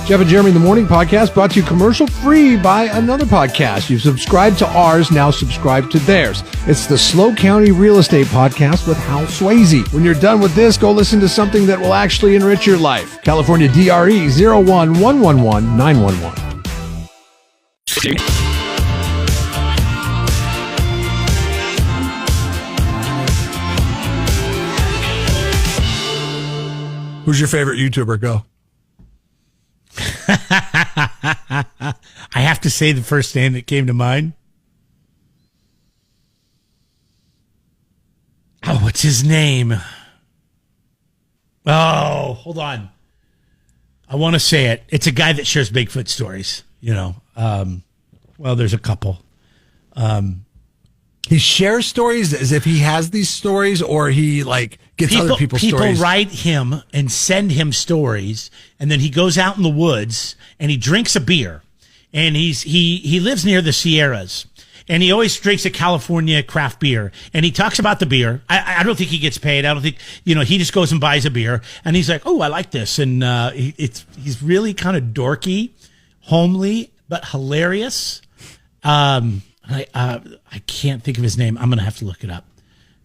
Jeff and Jeremy in the Morning podcast brought to you commercial free by another podcast. You've subscribed to ours, now subscribe to theirs. It's the Slow County Real Estate Podcast with Hal Swayze. When you're done with this, go listen to something that will actually enrich your life. California DRE 01111911. Who's your favorite YouTuber? Go. I have to say the first name that came to mind. Oh, what's his name? Oh, hold on. I want to say it. It's a guy that shares Bigfoot stories, you know. Well, there's a couple. He shares stories as if he has these stories, or he like gets other people's stories. People write him and send him stories, and then he goes out in the woods and he drinks a beer, and he lives near the Sierras, and he always drinks a California craft beer, and he talks about the beer. I don't think he gets paid. I don't think, he just goes and buys a beer, and he's like, oh, I like this, and he's really kind of dorky, homely, but hilarious. I can't think of his name. I'm going to have to look it up.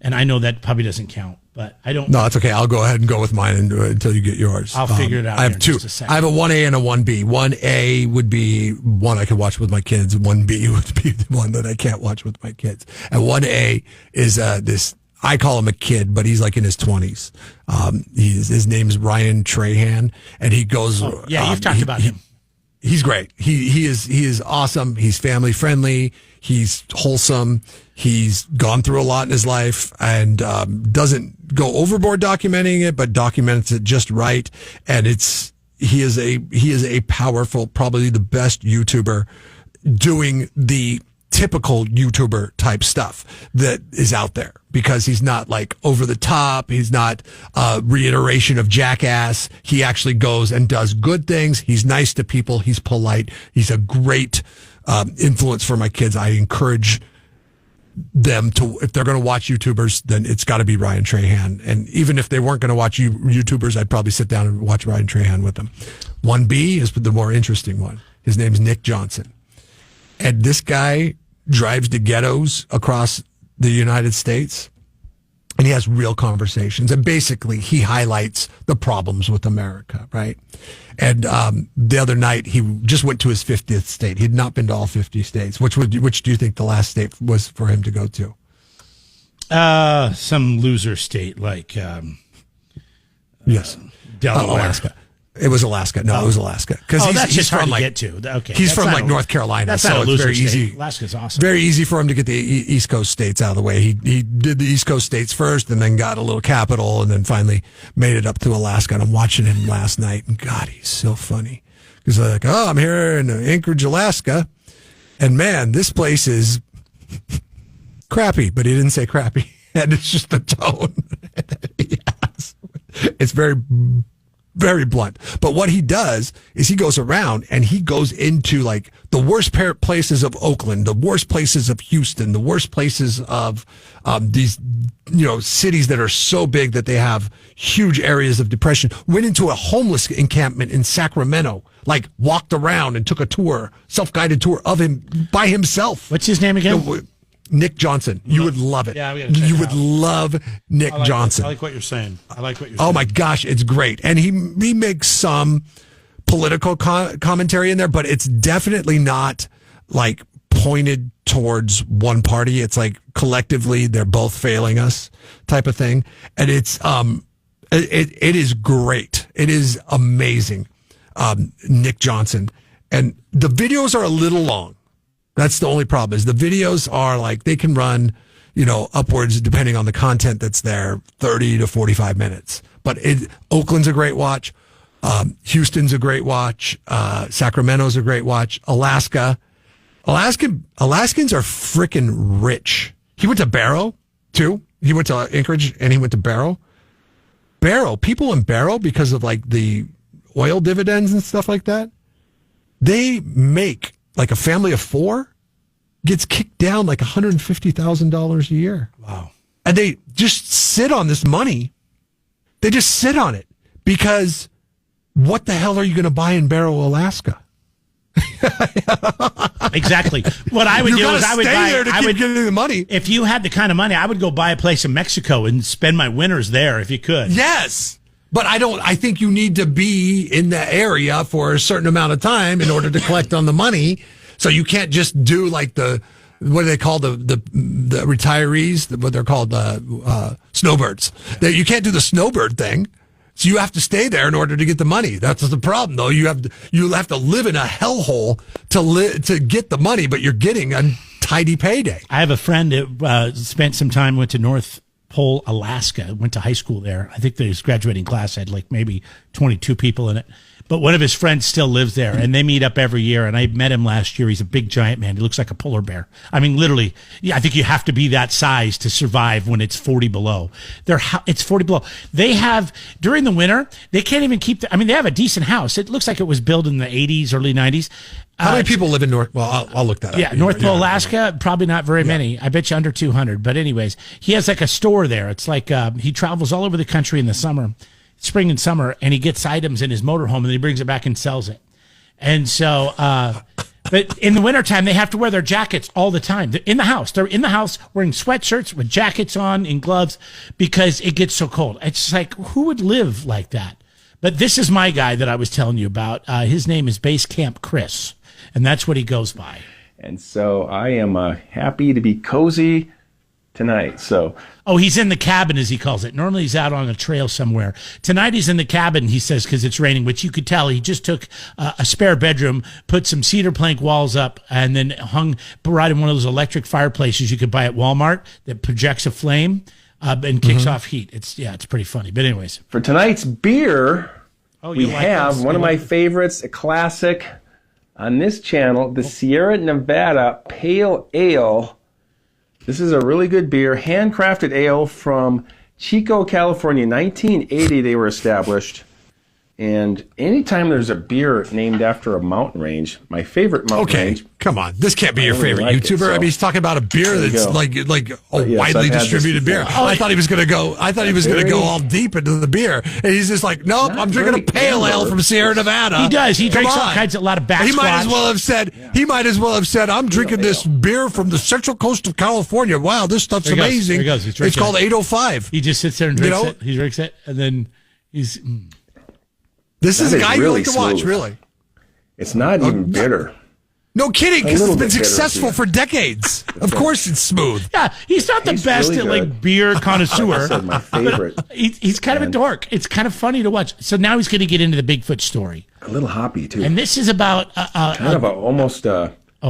And I know that probably doesn't count, but I don't. No, it's okay. I'll go ahead and go with mine until you get yours. I'll figure it out. I have two. I have a 1A and a 1B. 1A would be one I could watch with my kids. 1B would be the one that I can't watch with my kids. And 1A is this, I call him a kid, but he's like in his 20s. His name's Ryan Trahan, and he goes. Oh, yeah, you've talked about him. He's great. He is awesome. He's family friendly. He's wholesome. He's gone through a lot in his life and doesn't go overboard documenting it, but documents it just right. And he is a powerful, probably the best YouTuber doing the typical YouTuber type stuff that is out there, because he's not like over the top. He's not a reiteration of Jackass. He actually goes and does good things. He's nice to people. He's polite. He's a great influence for my kids. I encourage them to, if they're going to watch YouTubers, then it's got to be Ryan Trahan. And even if they weren't going to watch YouTubers, I'd probably sit down and watch Ryan Trahan with them. 1B is the more interesting one. His name's Nick Johnson. And this guy drives to ghettos across the United States, and he has real conversations. And basically, he highlights the problems with America, right? And the other night, he just went to his 50th state. He had not been to all 50 states. Which do you think the last state was for him to go to? Some loser state like yes, Delaware. Alaska. It was Alaska. No, it was Alaska. Because he's hard to get to. Okay, he's from North Carolina, that's so not a loser it's very state. easy. Alaska's awesome. Very easy for him to get the East Coast states out of the way. He did the East Coast states first, and then got a little capital, and then finally made it up to Alaska. And I'm watching him last night, and God, he's so funny. He's like, "Oh, I'm here in Anchorage, Alaska, and man, this place is crappy." But he didn't say crappy, and it's just the tone. Yes. It's very blunt. But what he does is he goes around and he goes into like the worst places of Oakland, the worst places of Houston, the worst places of these, cities that are so big that they have huge areas of depression. Went into a homeless encampment in Sacramento, like walked around and took a tour, self-guided tour of him by himself. What's his name again? Nick Johnson. You would love it. Yeah, you would love Nick Johnson. I like what you're saying. Oh my gosh, it's great. And he makes some political commentary in there, but it's definitely not like pointed towards one party. It's like collectively they're both failing us type of thing. And it's it is great. It is amazing. Nick Johnson. And the videos are a little long. That's the only problem, is the videos are like, they can run, upwards, depending on the content that's there, 30 to 45 minutes. But Oakland's a great watch. Houston's a great watch. Sacramento's a great watch. Alaskans are freaking rich. He went to Barrow, too. He went to Anchorage, and he went to Barrow. People in Barrow, because of like the oil dividends and stuff like that, they make, like a family of 4 gets kicked down like $150,000 a year. Wow. And they just sit on this money. They just sit on it because what the hell are you going to buy in Barrow, Alaska? Exactly. What I would You do gotta is I would stay buy. there to I keep would, getting the money. if you had the kind of money, I would go buy a place in Mexico and spend my winters there if you could. Yes. But I think you need to be in the area for a certain amount of time in order to collect on the money. So you can't just do like what do they call the retirees? What they're called, snowbirds. You can't do the snowbird thing. So you have to stay there in order to get the money. That's the problem, though. You have to live in a hellhole to get the money, but you're getting a tidy payday. I have a friend that spent some time, went to North Pole, Alaska, went to high school there. I think his graduating class had like maybe 22 people in it. But one of his friends still lives there, and they meet up every year. And I met him last year. He's a big, giant man. He looks like a polar bear. I mean, literally, I think you have to be that size to survive when it's 40 below. It's 40 below. They have, during the winter, they can't even keep, they have a decent house. It looks like it was built in the 80s, early 90s. How many people live in North? Well, I'll look that up. Yeah, North Pole, Alaska, probably not very many. I bet you under 200. But anyways, he has like a store there. It's like he travels all over the country in the summer, spring and summer, and he gets items in his motorhome and he brings it back and sells it. And so, but in the wintertime, they have to wear their jackets all the time. They're in the house. They're in the house wearing sweatshirts with jackets on and gloves because it gets so cold. It's like, who would live like that? But this is my guy that I was telling you about. His name is Base Camp Chris, and that's what he goes by. And so I am happy to be cozy tonight. So, he's in the cabin, as he calls it. Normally he's out on a trail somewhere. Tonight he's in the cabin, he says, because it's raining, which you could tell. He just took a spare bedroom, put some cedar plank walls up, and then hung right in one of those electric fireplaces you could buy at Walmart that projects a flame and kicks off heat. It's pretty funny. But anyways, for tonight's beer, we like have this? one of my favorites, a classic on this channel, the Sierra Nevada Pale Ale. This is a really good beer, handcrafted ale from Chico, California. 1980 they were established. And anytime there's a beer named after a mountain range, my favorite mountain range. Come on. This can't be your really favorite like YouTuber. it, so I mean, he's talking about a beer that's like a yes, widely I've had this distributed beer. before. I thought he was going to go all deep into the beer. And he's just like, nope, I'm drinking a pale ale from Sierra Nevada. he does. He Come drinks all on. kinds of, a lot of back He might as squash. well have said, I'm drinking this beer from the central coast of California. Wow, this stuff's There he goes. amazing. There he goes. He's drinking It's called it. 805. He just sits there and drinks You know? it. He drinks it, and then he's... This is a That is guy you really like to watch, smooth. really. It's not even bitter. No kidding, because little it's been bit bitter, successful yeah. for decades. Of course it's smooth. Yeah, he's not the He's best really at like good. beer Like I connoisseur. said, my favorite. He's kind of a dork. It's kind of funny to watch. So now he's going to get into the Bigfoot story. A little hoppy, too. And this is about... kind of almost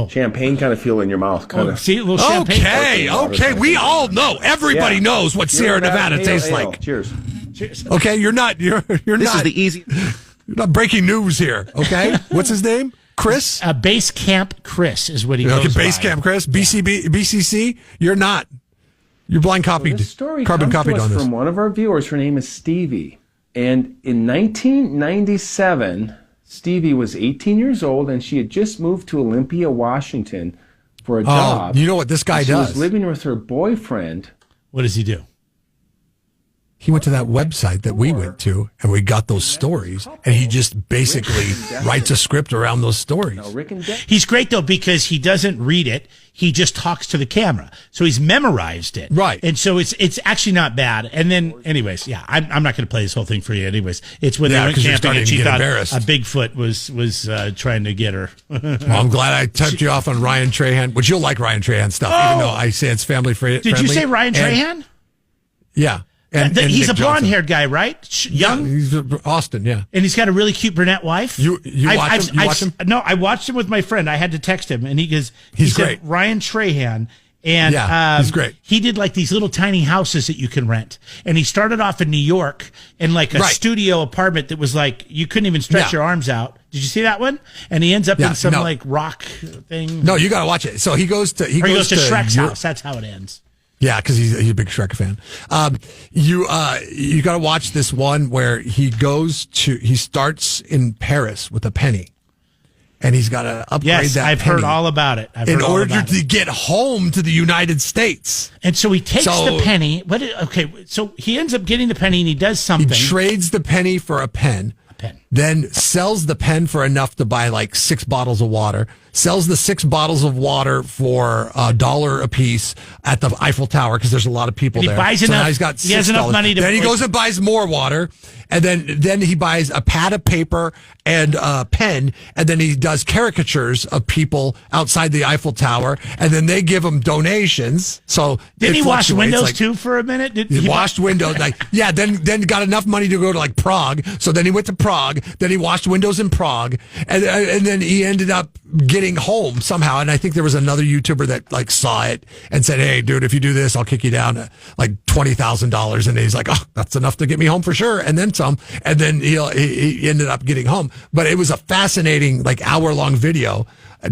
champagne kind of feel in your mouth. Kind of. see, a little champagne. Okay. We all know. Everybody knows what Sierra Nevada tastes Ale. like. Cheers. Okay, you're not. This This is the easy. You're not breaking news here. Okay, what's his name? Chris. Base Camp Chris is what he Okay, goes Base by. Camp Chris. BCC. You're not. You're blind copied. This story Carbon comes copied to us on this. from one of our viewers. Her name is Stevie. And in 1997, Stevie was 18 years old, and she had just moved to Olympia, Washington for a job. You know what this guy She does? was living with her boyfriend. What does he do? He went to that website that we went to, and we got those stories, and he just basically writes a script around those stories. Rick and Deck. He's great, though, because he doesn't read it. He just talks to the camera. So he's memorized it. Right. And so it's actually not bad. And then, anyways, I'm not going to play this whole thing for you anyways. It's when they went 'cause you're camping and starting to she get thought embarrassed. a Bigfoot was trying to get her. Well, I'm glad I touched you off on Ryan Trahan, which you'll like Ryan Trahan stuff, even though I say it's family friendly. Did you say Ryan Trahan? Yeah. He's a Nick Johnson. blonde-haired guy, right? Young? Yeah, he's Austin, yeah. And he's got a really cute brunette wife. You watch him? You watch him? No, I watched him with my friend. I had to text him, and he He's said, great. Ryan Trahan. And Yeah, he's great. He did like these little tiny houses that you can rent. And he started off in New York in like a Right. studio apartment that was like, you couldn't even stretch Yeah. your arms out. Did you see that one? And he ends up Yeah, in some no. like rock thing. No, you got to watch it. So he goes to Or he goes to Shrek's Europe. house. That's how it ends. Yeah, because he's a big Shrek fan. You got to watch this one where he starts in Paris with a penny, and he's got to upgrade Yes, that. I've penny heard all about it. in order to get home to the United States. And so he takes the penny. So he ends up getting the penny and he does He something. trades the penny for a pen. pen. then sells the pen for enough to buy like 6 bottles of water, sells the 6 bottles of water for $1 a piece at the Eiffel Tower because there's a lot of people And he there. buys So now enough- he's got he has enough $6. money to- Then he goes and buys more water, and then he buys a pad of paper and a pen, and then he does caricatures of people outside the Eiffel Tower, and then they give him donations. So Didn't it he wash fluctuates, windows like, too for a minute? he washed windows, then got enough money to go to like Prague. So then he went to Prague. Then he washed windows in Prague, and then he ended up getting home somehow. And I think there was another YouTuber that like saw it and said, "Hey, dude, if you do this, I'll kick you down to like $20,000." And he's like, "Oh, that's enough to get me home for sure," and then some. And then he ended up getting home. But it was a fascinating like hour-long video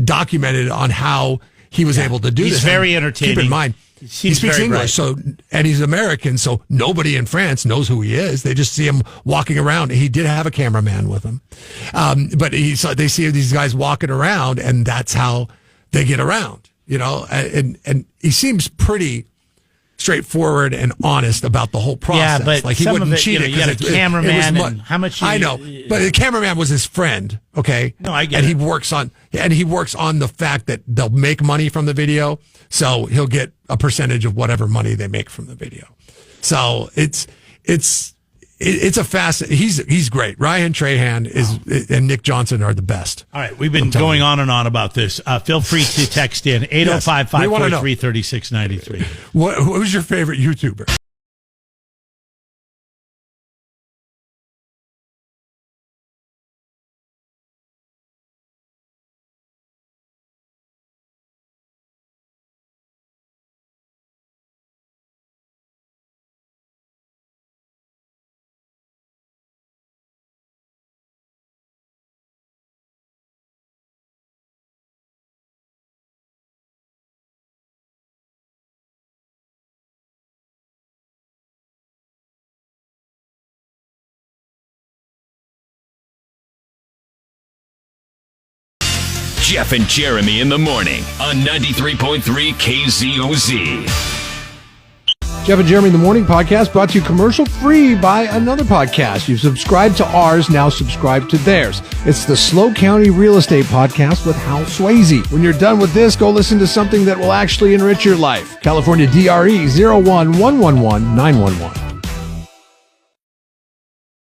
documented on how he was able to do this. He's very And entertaining. Keep in mind, he Seems speaks very English, bright. and he's American, so nobody in France knows who he is. They just see him walking around. He did have a cameraman with him, but they see these guys walking around, and that's how they get around, And he seems pretty straightforward and honest about the whole process. Yeah, but like he some wouldn't of it, cheat it. you got a 'Cause cameraman, was and how much? I know, but the cameraman was his friend. Okay, No, I get and it. he works on the fact that they'll make money from the video, so he'll get a percentage of whatever money they make from the video. So it's a he's great. Ryan Trahan and Nick Johnson are the best. All right, we've been going on and on about this. Feel free to text in 805-543-3693. Who's your favorite YouTuber? Jeff and Jeremy in the morning on 93.3 KZOZ. Jeff and Jeremy in the Morning podcast brought to you commercial free by another podcast. You've subscribed to ours, now subscribe to theirs. It's the Slow County Real Estate Podcast with Hal Swayze. When you're done with this, go listen to something that will actually enrich your life. California DRE 011111911.